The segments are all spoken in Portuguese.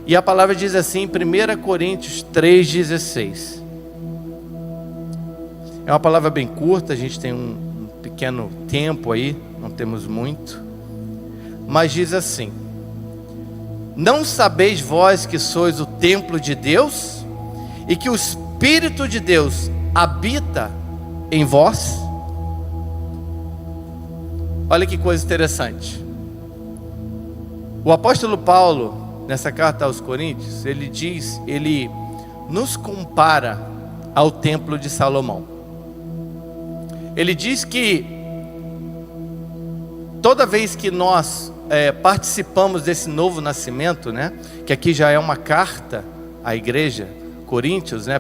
E a palavra diz assim em 1 Coríntios 3,16. É uma palavra bem curta, a gente tem um pequeno tempo aí, não temos muito. Mas diz assim: não sabeis vós que sois o templo de Deus e que o Espírito de Deus habita em vós? Olha que coisa interessante. O apóstolo Paulo, nessa carta aos Coríntios, ele nos compara ao templo de Salomão. Ele diz que toda vez que nós participamos desse novo nascimento, né, que aqui já é uma carta à igreja, Coríntios, né,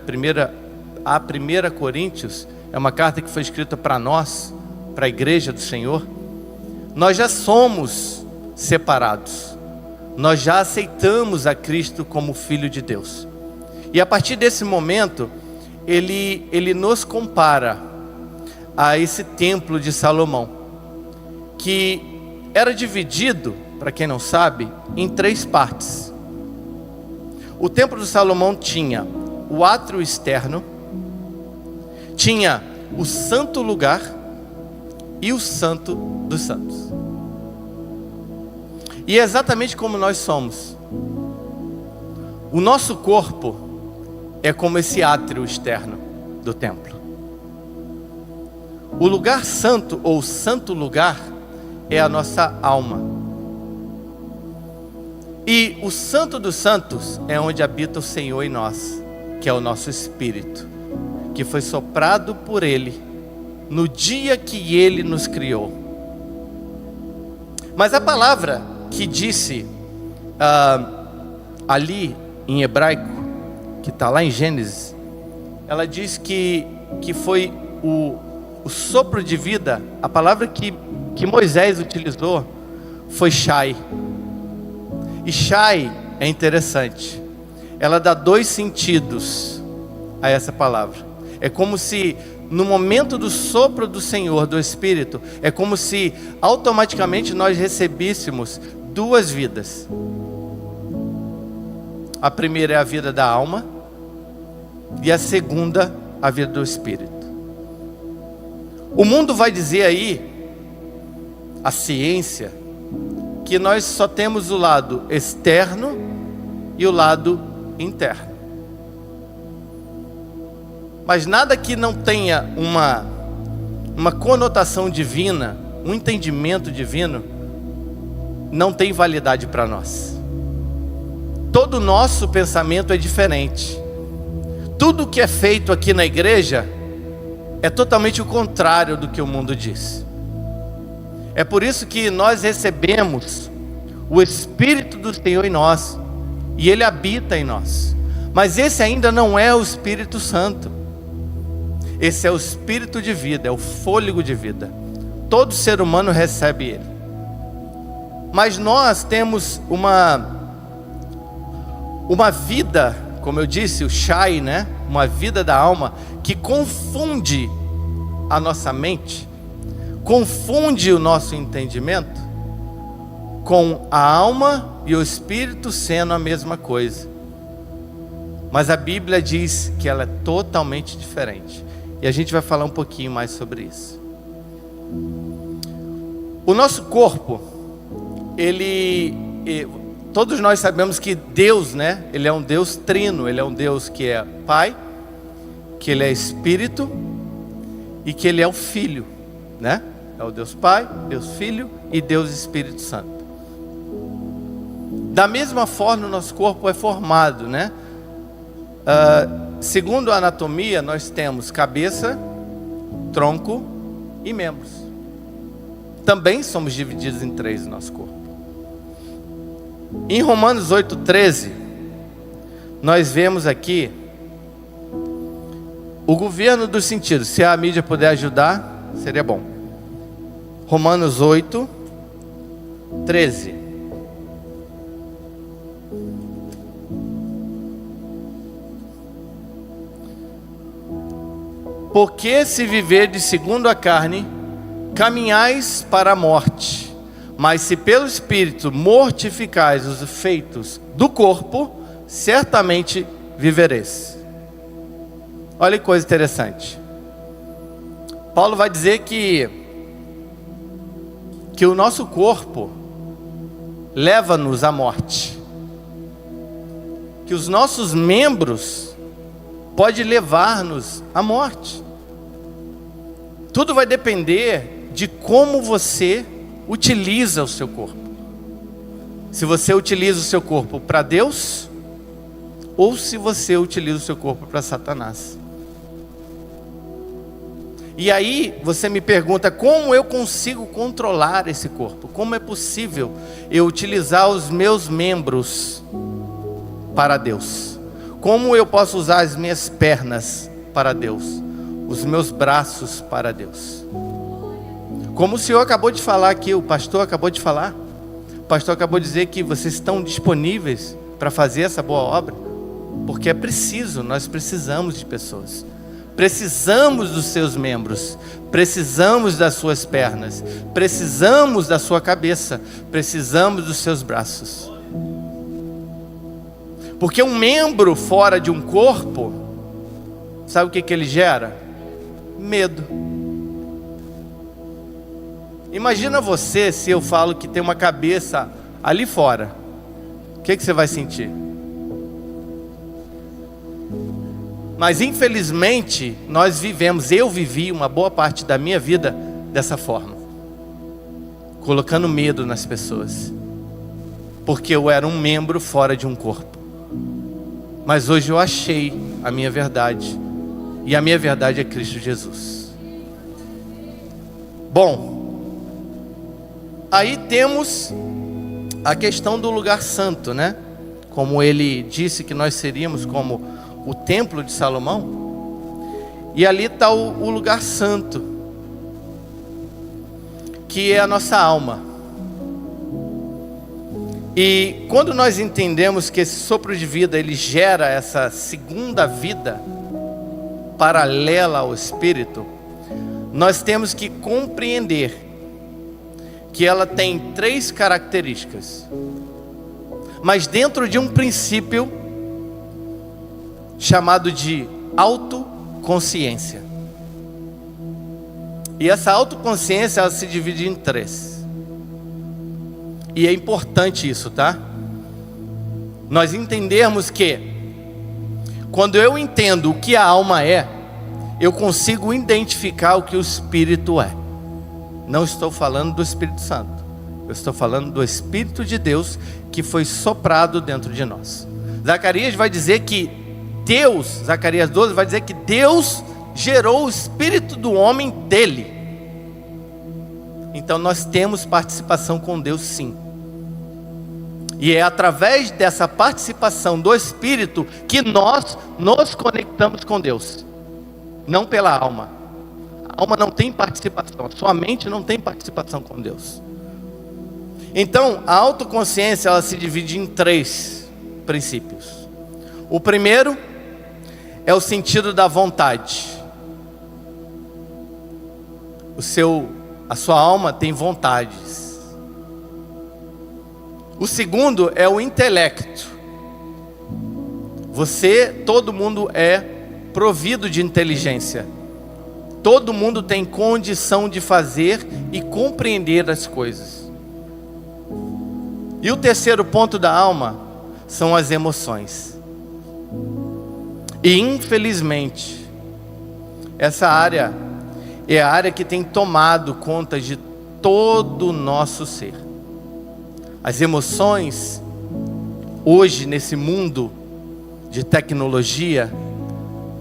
a primeira Coríntios é uma carta que foi escrita para nós, para a igreja do Senhor. Nós já somos separados, nós já aceitamos a Cristo como Filho de Deus. E a partir desse momento, ele nos compara a esse templo de Salomão, que era dividido, para quem não sabe, em 3 partes. O templo de Salomão tinha o átrio externo, tinha o santo lugar e o santo dos santos. E é exatamente como nós somos. O nosso corpo é como esse átrio externo do templo. O lugar santo ou santo lugar é a nossa alma. E o santo dos santos é onde habita o Senhor em nós, que é o nosso espírito, que foi soprado por Ele no dia que Ele nos criou. Mas a palavra que disse ali em hebraico, que está lá em Gênesis, ela diz que foi o sopro de vida. A palavra que Moisés utilizou foi Shai. E Shai é interessante, ela dá 2 sentidos a essa palavra. É como se no momento do sopro do Senhor, do Espírito, é como se automaticamente nós recebêssemos 2 vidas. A primeira é a vida da alma e a segunda a vida do Espírito. O mundo vai dizer aí, a ciência, que nós só temos o lado externo e o lado interno. Mas nada que não tenha uma conotação divina, um entendimento divino, não tem validade para nós. Todo o nosso pensamento é diferente. Tudo que é feito aqui na igreja é totalmente o contrário do que o mundo diz. É por isso que nós recebemos o Espírito do Senhor em nós, e Ele habita em nós. Mas esse ainda não é o Espírito Santo. Esse é o Espírito de vida, é o fôlego de vida. Todo ser humano recebe ele. Mas nós temos uma vida, como eu disse, o Shai, né? Uma vida da alma que confunde a nossa mente, confunde o nosso entendimento com a alma e o espírito sendo a mesma coisa. Mas a Bíblia diz que ela é totalmente diferente. E a gente vai falar um pouquinho mais sobre isso. O nosso corpo, todos nós sabemos que Deus, né? Ele é um Deus trino. Ele é um Deus que é Pai, que Ele é Espírito e que Ele é o Filho, né? É o Deus Pai, Deus Filho e Deus Espírito Santo. Da mesma forma, o nosso corpo é formado, né? Segundo a anatomia, nós temos cabeça, tronco e membros. Também somos divididos em 3 no nosso corpo. Em Romanos 8,13, nós vemos aqui o governo dos sentidos. Se a mídia puder ajudar, seria bom. Romanos 8,13. Porque se viverdes segundo a carne, caminhais para a morte. Mas se pelo Espírito mortificais os feitos do corpo, certamente vivereis. Olha que coisa interessante. Paulo vai dizer que o nosso corpo leva-nos à morte, que os nossos membros podem levar-nos à morte. Tudo vai depender de como você utiliza o seu corpo. Se você utiliza o seu corpo para Deus, ou se você utiliza o seu corpo para Satanás. E aí você me pergunta, como eu consigo controlar esse corpo? Como é possível eu utilizar os meus membros para Deus? Como eu posso usar as minhas pernas para Deus? Os meus braços para Deus? Como o Senhor acabou de falar aqui, o pastor acabou de falar. O pastor acabou de dizer que vocês estão disponíveis para fazer essa boa obra. Porque é preciso, nós precisamos de pessoas. Precisamos dos seus membros, precisamos das suas pernas, precisamos da sua cabeça, precisamos dos seus braços. Porque um membro fora de um corpo, sabe o que ele gera? Medo. Imagina você se eu falo que tem uma cabeça ali fora, o que você vai sentir? Mas infelizmente eu vivi uma boa parte da minha vida dessa forma, colocando medo nas pessoas, porque eu era um membro fora de um corpo. Mas hoje eu achei a minha verdade, e a minha verdade é Cristo Jesus. Bom, aí temos a questão do lugar santo, né? Como ele disse que nós seríamos como o templo de Salomão, e ali está o lugar santo, que é a nossa alma. E quando nós entendemos que esse sopro de vida, ele gera essa segunda vida, paralela ao Espírito, nós temos que compreender que ela tem 3 características, mas dentro de um princípio chamado de autoconsciência. E essa autoconsciência, ela se divide em 3. E é importante isso, tá? Nós entendermos que quando eu entendo o que a alma é, eu consigo identificar o que o Espírito é. Não estou falando do Espírito Santo, eu estou falando do Espírito de Deus que foi soprado dentro de nós. Zacarias vai dizer que Zacarias 12 vai dizer que Deus gerou o espírito do homem dele. Então nós temos participação com Deus, sim. E é através dessa participação do Espírito que nós nos conectamos com Deus, não pela alma. A alma não tem participação, a sua mente não tem participação com Deus. Então a autoconsciência, ela se divide em 3 princípios. O primeiro é o sentido da vontade. A sua alma tem vontades. O segundo é o intelecto. Todo mundo é provido de inteligência. Todo mundo tem condição de fazer e compreender as coisas. E o terceiro ponto da alma são as emoções. E infelizmente, essa área é a área que tem tomado conta de todo o nosso ser. As emoções, hoje nesse mundo de tecnologia,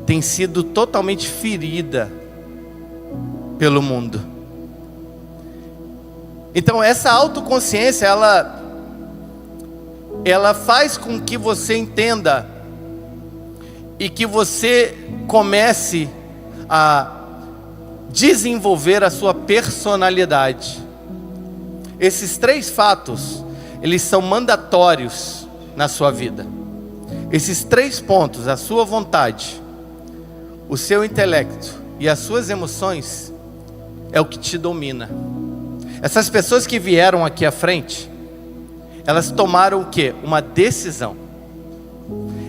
tem sido totalmente ferida pelo mundo. Então essa autoconsciência, ela faz com que você entenda e que você comece a desenvolver a sua personalidade. Esses 3 fatos, eles são mandatórios na sua vida. Esses 3 pontos, a sua vontade, o seu intelecto e as suas emoções, é o que te domina. Essas pessoas que vieram aqui à frente, Elas tomaram o quê? Uma decisão.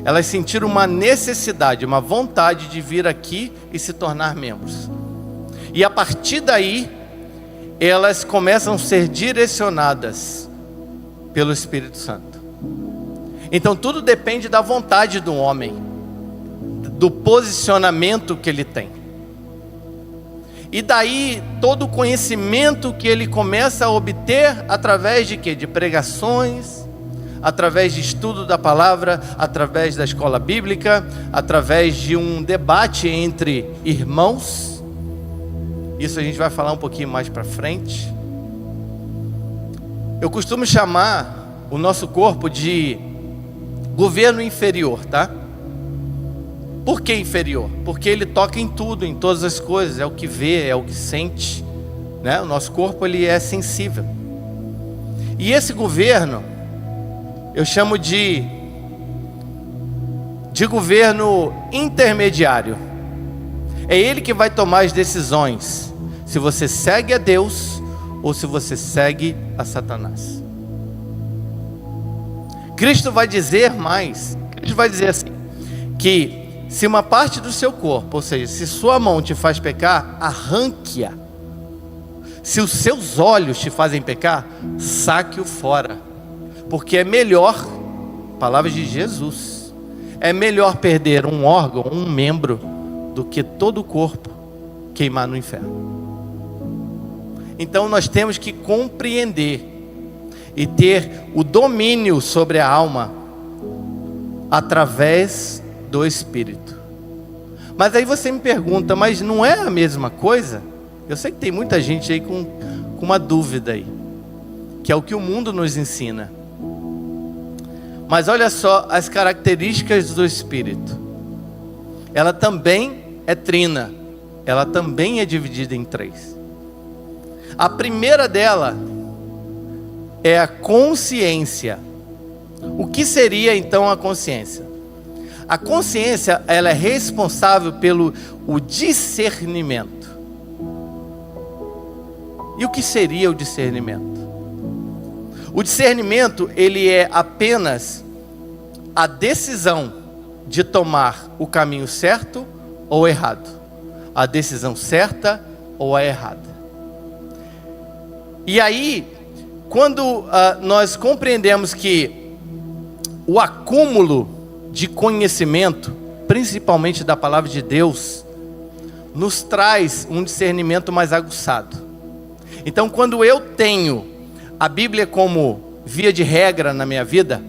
Elas sentiram uma necessidade, uma vontade de vir aqui e se tornar membros. E a partir daí, elas começam a ser direcionadas pelo Espírito Santo. Então tudo depende da vontade do homem, do posicionamento que ele tem. E daí todo o conhecimento que ele começa a obter através de quê? De pregações, através de estudo da palavra, através da escola bíblica, através de um debate entre irmãos. Isso a gente vai falar um pouquinho mais para frente. Eu costumo chamar o nosso corpo de governo inferior, tá? Por que inferior? Porque ele toca em tudo, em todas as coisas, é o que vê, é o que sente, né? O nosso corpo, ele é sensível. E esse governo, eu chamo de governo intermediário. É ele que vai tomar as decisões, se você segue a Deus ou se você segue a Satanás. Cristo vai dizer mais, Cristo vai dizer assim, que se uma parte do seu corpo, ou seja, se sua mão te faz pecar, arranque-a. Se os seus olhos te fazem pecar, saque-o fora. Porque é melhor, palavras de Jesus, é melhor perder um órgão, um membro, do que todo o corpo queimar no inferno. Então nós temos que compreender e ter o domínio sobre a alma através do Espírito. Mas aí você me pergunta, mas não é a mesma coisa? Eu sei que tem muita gente aí com uma dúvida aí, que é o que o mundo nos ensina. Mas olha só as características do Espírito. Ela também é trina, ela também é dividida em três. A primeira dela é a consciência. O que seria então a consciência? A consciência, ela é responsável pelo discernimento. E o que seria o discernimento? O discernimento, ele é apenas a decisão de tomar o caminho certo ou errado. A decisão certa ou a errada. E aí, quando nós compreendemos que o acúmulo de conhecimento, principalmente da palavra de Deus, nos traz um discernimento mais aguçado. Então, quando eu tenho a Bíblia como via de regra na minha vida,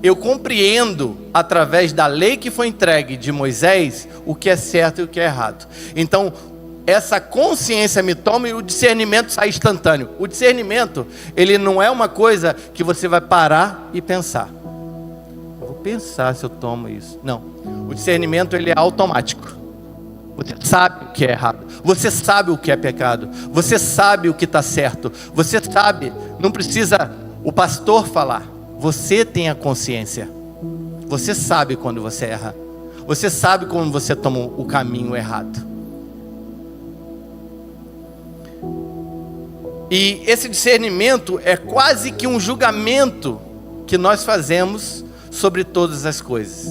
eu compreendo através da lei que foi entregue de Moisés o que é certo e o que é errado. Então, essa consciência me toma e o discernimento sai instantâneo. O discernimento, ele não é uma coisa que você vai parar e pensar. Pensar se eu tomo isso. Não, o discernimento, ele é automático. Você sabe o que é errado, você sabe o que é pecado, você sabe o que está certo, você sabe, não precisa o pastor falar, você tem a consciência, você sabe quando você erra, você sabe quando você toma o caminho errado. E esse discernimento é quase que um julgamento que nós fazemos sobre todas as coisas.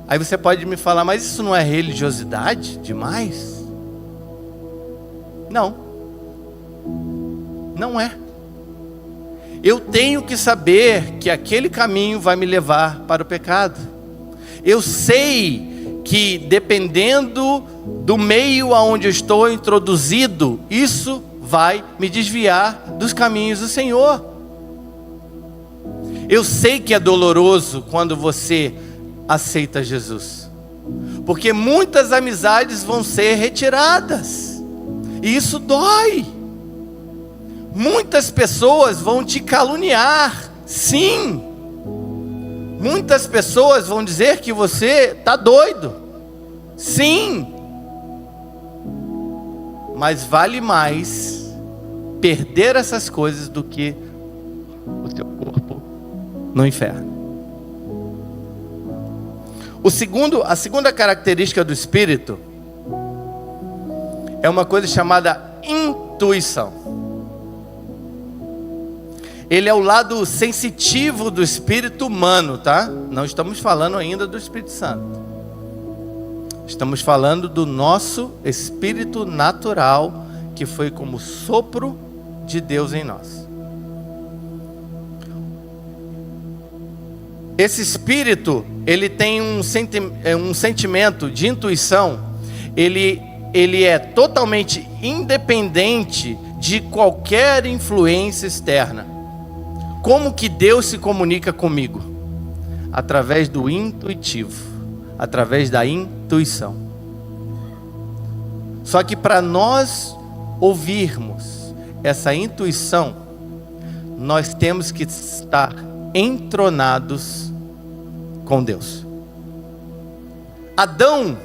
Aí você pode me falar, mas isso não é religiosidade demais? Não. Não é. Eu tenho que saber que aquele caminho vai me levar para o pecado. Eu sei que dependendo do meio aonde eu estou introduzido, isso vai me desviar dos caminhos do Senhor. Eu sei que é doloroso quando você aceita Jesus, porque muitas amizades vão ser retiradas, e isso dói. Muitas pessoas vão te caluniar, sim. Muitas pessoas vão dizer que você está doido, sim. Mas vale mais perder essas coisas do que o seu corpo no inferno. A segunda característica do Espírito é uma coisa chamada intuição. Ele é o lado sensitivo do espírito humano, tá? Não estamos falando ainda do Espírito Santo. Estamos falando do nosso espírito natural, que foi como sopro de Deus em nós. Esse espírito, ele tem um sentimento de intuição. Ele é totalmente independente de qualquer influência externa. Como que Deus se comunica comigo? Através do intuitivo, através da intuição. Só que para nós ouvirmos essa intuição, nós temos que estar entronados com Deus. Adão,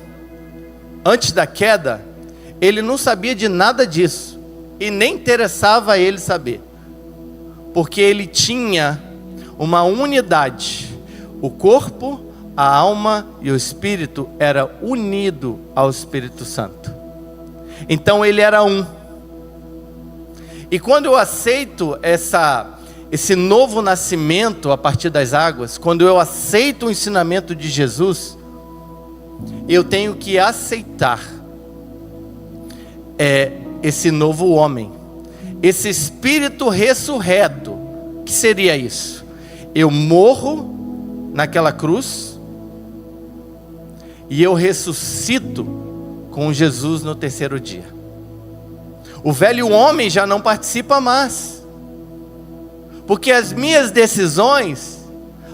antes da queda, ele não sabia de nada disso, e nem interessava a ele saber, porque ele tinha uma unidade. O corpo, a alma e o espírito era unido ao Espírito Santo. Então ele era um. E quando eu aceito esse novo nascimento a partir das águas, quando eu aceito o ensinamento de Jesus, eu tenho que aceitar esse novo homem, esse espírito ressurreto. O que seria isso? Eu morro naquela cruz e eu ressuscito com Jesus no terceiro dia. O velho homem já não participa mais, porque as minhas decisões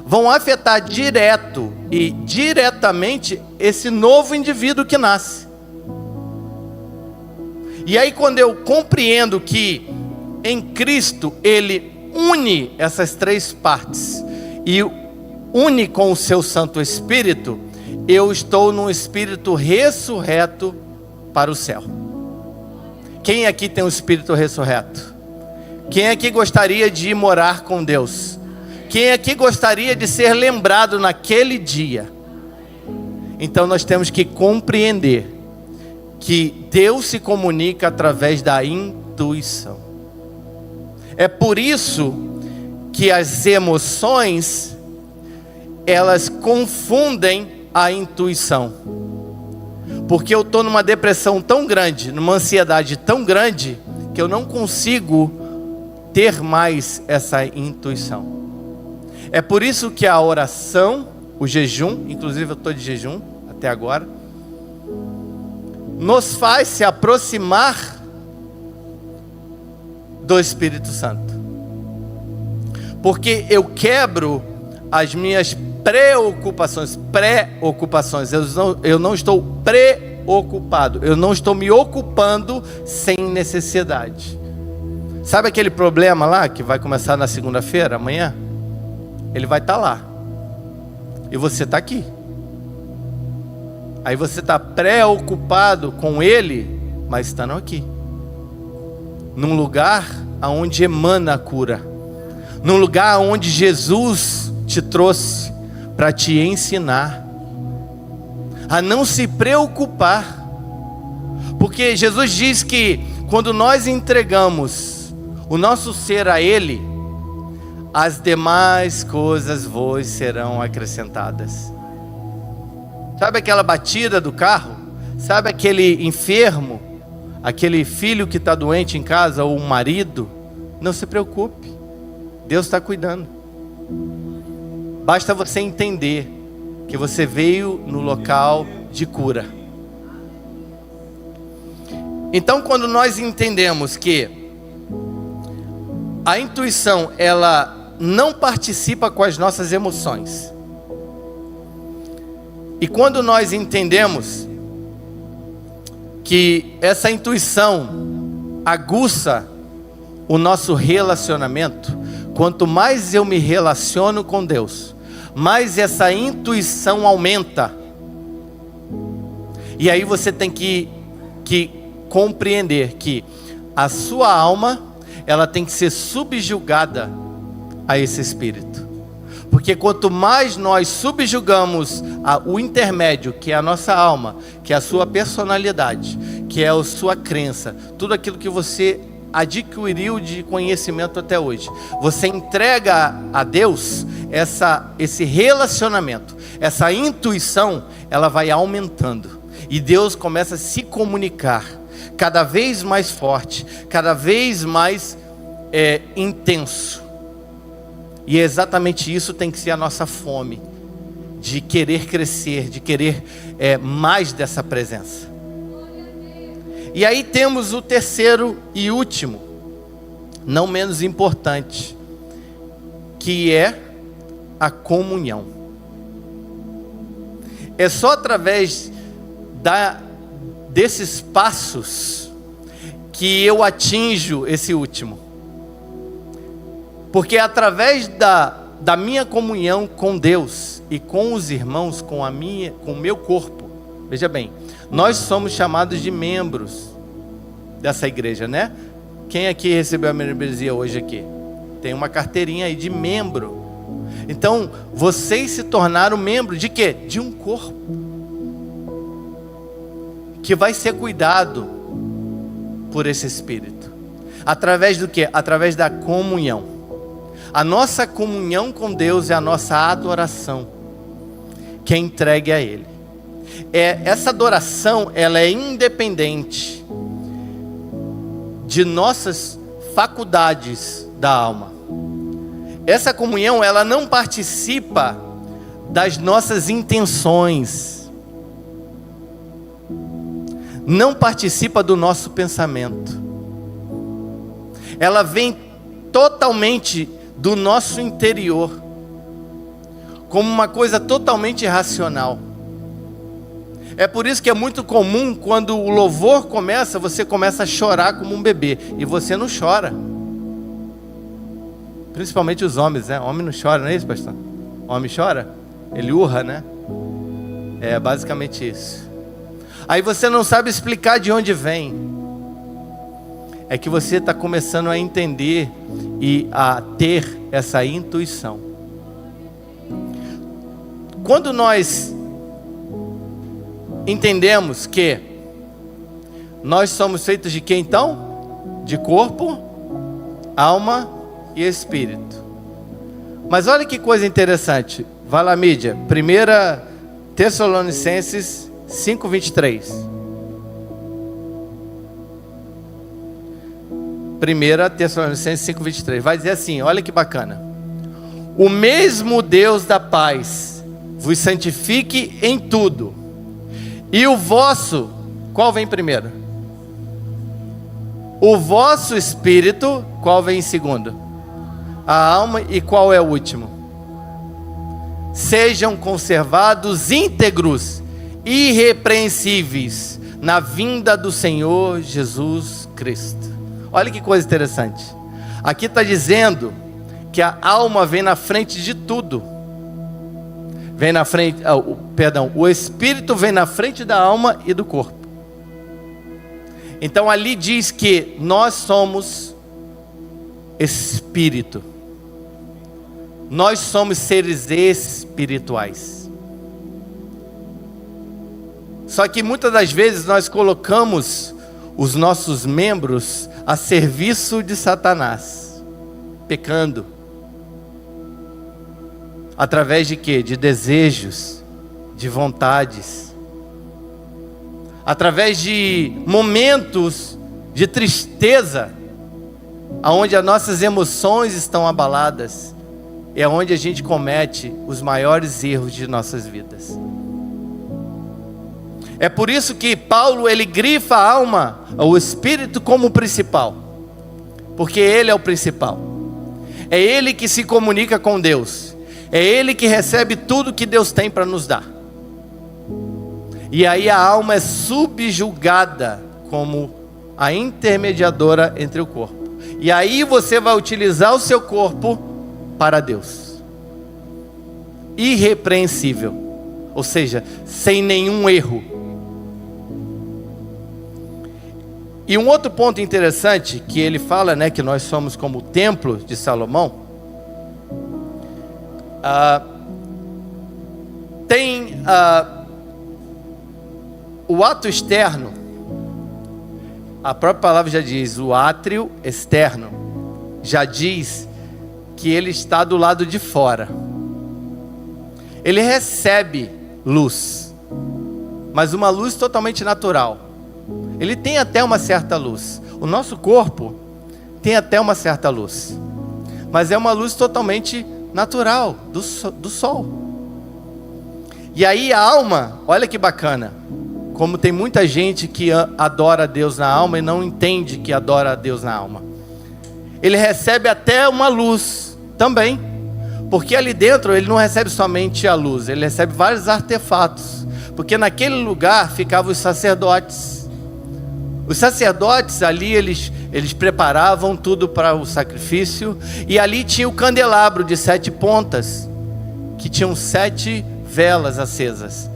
vão afetar direto e diretamente esse novo indivíduo que nasce. E aí, quando eu compreendo que em Cristo Ele une essas três partes e une com o seu Santo Espírito, eu estou num espírito ressurreto para o céu. Quem aqui tem um espírito ressurreto? Quem aqui gostaria de ir morar com Deus? Quem aqui gostaria de ser lembrado naquele dia? Então nós temos que compreender que Deus se comunica através da intuição. É por isso que as emoções, elas confundem a intuição. Porque eu estou numa depressão tão grande, numa ansiedade tão grande, que eu não consigo ter mais essa intuição. É por isso que a oração, o jejum, inclusive eu estou de jejum até agora, nos faz se aproximar do Espírito Santo. Porque eu quebro as minhas preocupações. Eu não estou preocupado. Eu não estou me ocupando sem necessidade. Sabe aquele problema lá que vai começar na segunda-feira, amanhã? Ele vai estar lá. E você está aqui. Aí você está preocupado com ele, mas estando aqui. Num lugar onde emana a cura. Num lugar onde Jesus te trouxe para te ensinar a não se preocupar. Porque Jesus diz que quando nós entregamos o nosso ser a Ele, as demais coisas vos serão acrescentadas. Sabe aquela batida do carro? Sabe aquele enfermo? Aquele filho que está doente em casa, ou um marido? Não se preocupe, Deus está cuidando. Basta você entender que você veio no local de cura. Então, quando nós entendemos que a intuição, ela não participa com as nossas emoções, e quando nós entendemos que essa intuição aguça o nosso relacionamento, quanto mais eu me relaciono com Deus, mais essa intuição aumenta. E aí você tem que compreender que a sua alma, ela tem que ser subjugada a esse espírito. Porque quanto mais nós subjugamos o intermédio, que é a nossa alma, que é a sua personalidade, que é a sua crença, tudo aquilo que você adquiriu de conhecimento até hoje, você entrega a Deus esse relacionamento, essa intuição, ela vai aumentando. E Deus começa a se comunicar cada vez mais forte, cada vez mais intenso. E é exatamente isso tem que ser a nossa fome, de querer crescer, de querer mais dessa presença. E aí temos o terceiro e último, não menos importante, que é a comunhão. É só através desses passos que eu atinjo esse último. Porque é através da minha comunhão com Deus e com os irmãos, com o meu corpo. Veja bem, nós somos chamados de membros dessa igreja, né? Quem aqui recebeu a membresia hoje aqui? Tem uma carteirinha aí de membro. Então, vocês se tornaram membro de quê? De um corpo que vai ser cuidado por esse Espírito. Através do quê? Através da comunhão. A nossa comunhão com Deus é a nossa adoração, que é entregue a Ele. Essa adoração, ela é independente de nossas faculdades da alma. Essa comunhão, ela não participa das nossas intenções, não participa do nosso pensamento. Ela vem totalmente do nosso interior, como uma coisa totalmente racional. É por isso que é muito comum, quando o louvor começa, você começa a chorar como um bebê. E você não chora. Principalmente os homens, né? Homem não chora, não é isso, pastor? Homem chora? Ele urra, né? É basicamente isso. Aí você não sabe explicar de onde vem. É que você está começando a entender e a ter essa intuição. Quando nós entendemos que nós somos feitos de quê então? De corpo, alma e espírito. Mas olha que coisa interessante. Vai lá, mídia. 1 Tessalonicenses 5:23. 1 Tessalonicenses 5:23. Vai dizer assim, olha que bacana. O mesmo Deus da paz vos santifique em tudo. E o vosso, qual vem primeiro? O vosso espírito, qual vem em segundo? A alma, e qual é o último? Sejam conservados íntegros, irrepreensíveis, na vinda do Senhor Jesus Cristo. Olha que coisa interessante. Aqui está dizendo que a alma vem na frente de tudo. Vem na frente, o espírito vem na frente da alma e do corpo. Então ali diz que nós somos espírito. Nós somos seres espirituais. Só que muitas das vezes nós colocamos os nossos membros a serviço de Satanás, pecando. Através de quê? De desejos, de vontades. Através de momentos de tristeza, onde as nossas emoções estão abaladas, é onde a gente comete os maiores erros de nossas vidas. É por isso que Paulo, ele grifa a alma, o espírito como o principal. Porque ele é o principal. É ele que se comunica com Deus. É ele que recebe tudo que Deus tem para nos dar. E aí a alma é subjugada como a intermediadora entre o corpo. E aí você vai utilizar o seu corpo para Deus. Irrepreensível. Ou seja, sem nenhum erro. E um outro ponto interessante que ele fala, né, que nós somos como o templo de Salomão. Tem o ato externo, a própria palavra já diz, o átrio externo, já diz que ele está do lado de fora. Ele recebe luz, mas uma luz totalmente natural. Ele tem até uma certa luz. O nosso corpo tem até uma certa luz, mas é uma luz totalmente natural, do sol. E aí a alma, olha que bacana, como tem muita gente que adora a Deus na alma e não entende que adora a Deus na alma. Ele recebe até uma luz também, porque ali dentro ele não recebe somente a luz, ele recebe vários artefatos, porque naquele lugar ficavam os sacerdotes. Os sacerdotes ali, eles preparavam tudo para o sacrifício, e ali tinha o candelabro de 7 pontas, que tinham 7 velas acesas,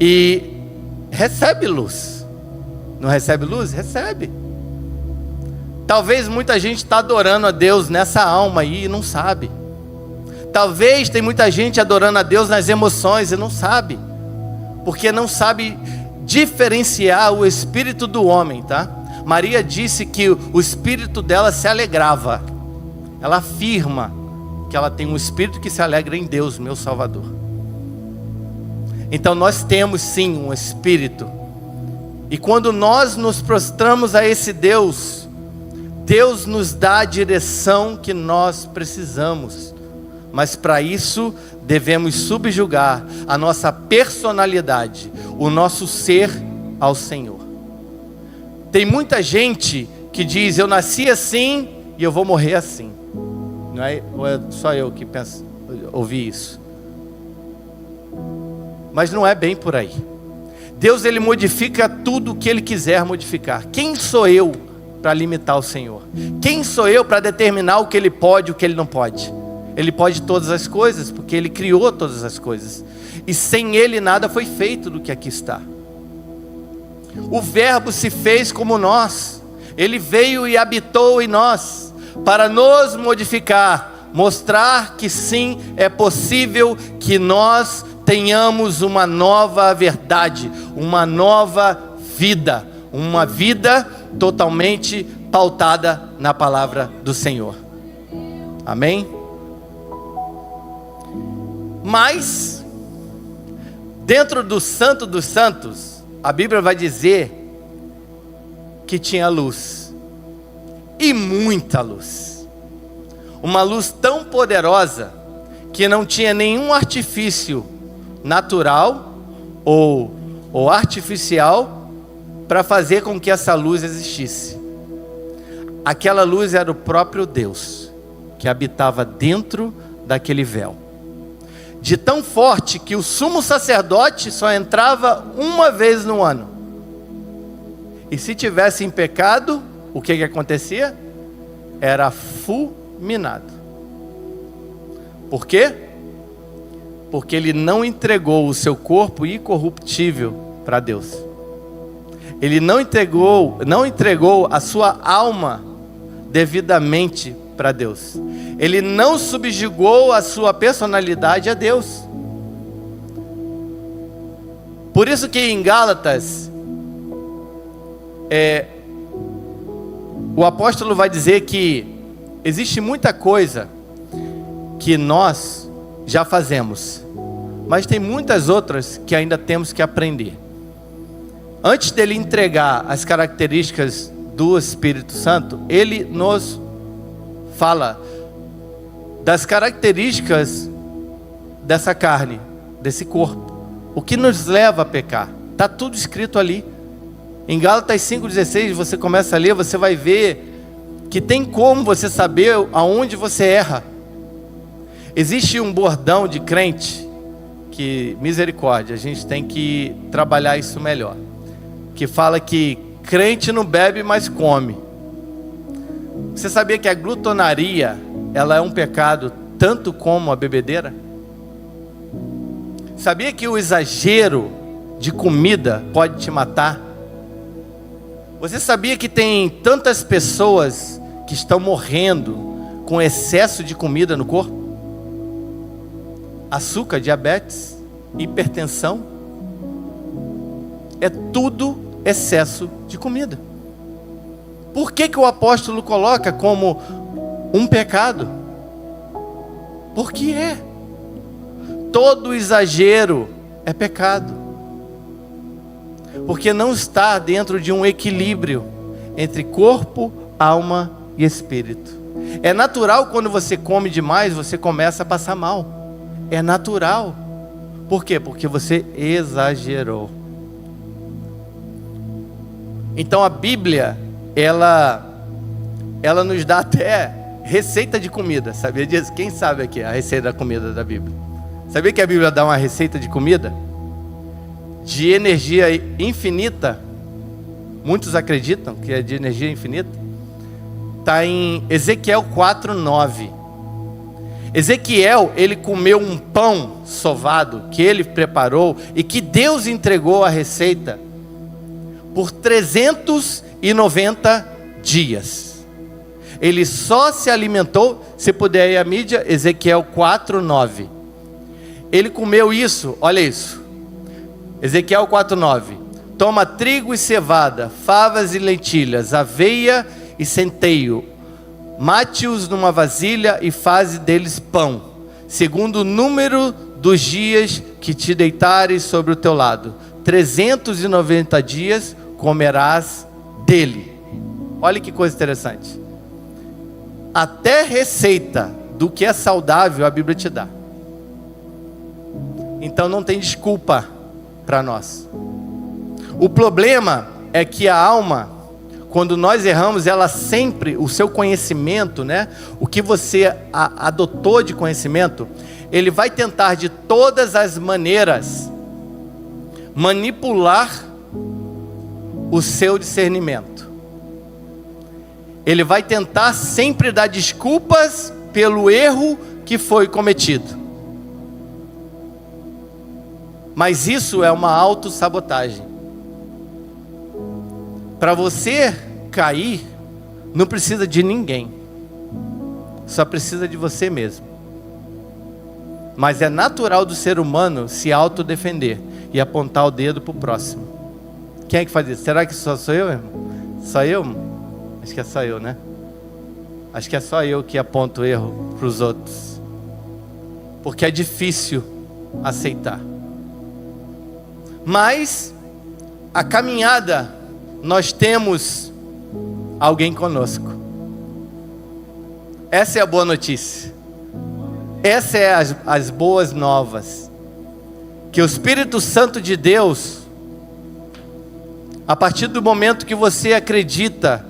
e recebe luz. Não recebe luz? Recebe. Talvez muita gente está adorando a Deus nessa alma aí e não sabe. Talvez tem muita gente adorando a Deus nas emoções e não sabe, porque não sabe diferenciar o espírito do homem, tá? Maria disse que o espírito dela se alegrava. Ela afirma que ela tem um espírito que se alegra em Deus, meu Salvador. Então nós temos sim um espírito, e quando nós nos prostramos a esse Deus, Deus nos dá a direção que nós precisamos, mas para isso devemos subjugar a nossa personalidade, o nosso ser ao Senhor. Tem muita gente que diz, eu nasci assim e eu vou morrer assim. Não é, ou é só eu que penso, ouvi isso? Mas não é bem por aí. Deus, ele modifica tudo o que ele quiser modificar. Quem sou eu para limitar o Senhor? Quem sou eu para determinar o que ele pode e o que ele não pode? Ele pode todas as coisas, porque ele criou todas as coisas, e sem ele nada foi feito do que aqui está. O Verbo se fez como nós, ele veio e habitou em nós, para nos modificar, mostrar que sim, é possível que nós tenhamos uma nova verdade, uma nova vida, uma vida totalmente pautada na palavra do Senhor. Amém? Mas, dentro do Santo dos Santos, a Bíblia vai dizer que tinha luz, e muita luz. Uma luz tão poderosa, que não tinha nenhum artifício natural ou artificial para fazer com que essa luz existisse. Aquela luz era o próprio Deus, que habitava dentro daquele véu. De tão forte que o sumo sacerdote só entrava uma vez no ano. E se tivesse em pecado, o que acontecia? Era fulminado. Por quê? Porque ele não entregou o seu corpo incorruptível para Deus. Ele não entregou a sua alma devidamente para Deus. Ele não subjugou a sua personalidade a Deus. Por isso que em Gálatas, o apóstolo vai dizer que existe muita coisa que nós já fazemos, mas tem muitas outras que ainda temos que aprender. Antes dele entregar as características do Espírito Santo, ele nos fala das características dessa carne, desse corpo, o que nos leva a pecar. Está tudo escrito ali. Em Gálatas 5,16, você começa a ler, você vai ver que tem como você saber aonde você erra. Existe um bordão de crente, que misericórdia, a gente tem que trabalhar isso melhor, que fala que crente não bebe, mas come. Você sabia que a glutonaria, ela é um pecado tanto como a bebedeira? Sabia que o exagero de comida pode te matar? Você sabia que tem tantas pessoas que estão morrendo com excesso de comida no corpo? Açúcar, diabetes, hipertensão, é tudo excesso de comida. Por que o apóstolo coloca como um pecado? Porque é. Todo exagero é pecado. Porque não está dentro de um equilíbrio entre corpo, alma e espírito. É natural quando você come demais, você começa a passar mal. É natural. Por quê? Porque você exagerou. Então a Bíblia, ela nos dá até receita de comida. Sabia disso? Quem sabe aqui a receita da comida da Bíblia? Sabia que a Bíblia dá uma receita de comida? De energia infinita. Muitos acreditam que é de energia infinita. Está em Ezequiel 4:9. Ezequiel, ele comeu um pão sovado que ele preparou e que Deus entregou a receita por 390 dias. Ele só se alimentou, se puder ir à mídia, Ezequiel 4:9. Ele comeu isso, olha isso. Ezequiel 4:9. Toma trigo e cevada, favas e lentilhas, aveia e centeio. Mate-os numa vasilha e faze deles pão, segundo o número dos dias que te deitares sobre o teu lado. 390 dias comerás dele. Olha que coisa interessante. Até receita do que é saudável a Bíblia te dá. Então não tem desculpa para nós. O problema é que a alma, quando nós erramos, ela sempre, o seu conhecimento, né? O que você adotou de conhecimento, ele vai tentar de todas as maneiras manipular o seu discernimento. Ele vai tentar sempre dar desculpas pelo erro que foi cometido. Mas isso é uma autossabotagem. Para você cair, não precisa de ninguém. Só precisa de você mesmo. Mas é natural do ser humano se autodefender e apontar o dedo para o próximo. Quem é que faz isso? Será que só sou eu, irmão? Só eu? Acho que é só eu, né? Acho que é só eu que aponto o erro para os outros. Porque é difícil aceitar. Mas a caminhada, nós temos alguém conosco. Essa é a boa notícia. Essa é as boas novas. Que o Espírito Santo de Deus, a partir do momento que você acredita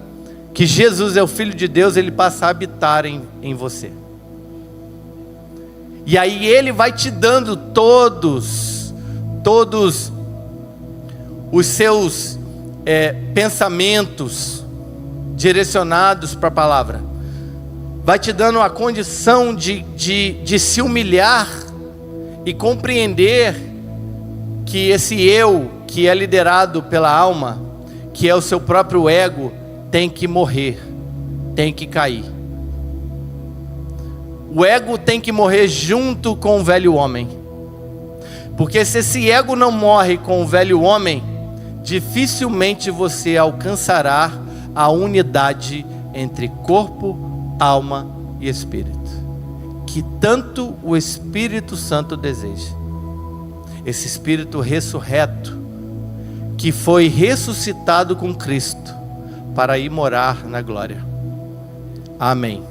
que Jesus é o Filho de Deus, ele passa a habitar em você. E aí ele vai te dando todos os seus pensamentos direcionados para a palavra. Vai te dando a condição de se humilhar e compreender que esse eu, que é liderado pela alma, que é o seu próprio ego, tem que morrer, tem que cair. O ego tem que morrer junto com o velho homem. Porque se esse ego não morre com o velho homem, dificilmente você alcançará a unidade entre corpo, alma e espírito, que tanto o Espírito Santo deseja. Esse Espírito ressurreto, que foi ressuscitado com Cristo, para ir morar na glória. Amém.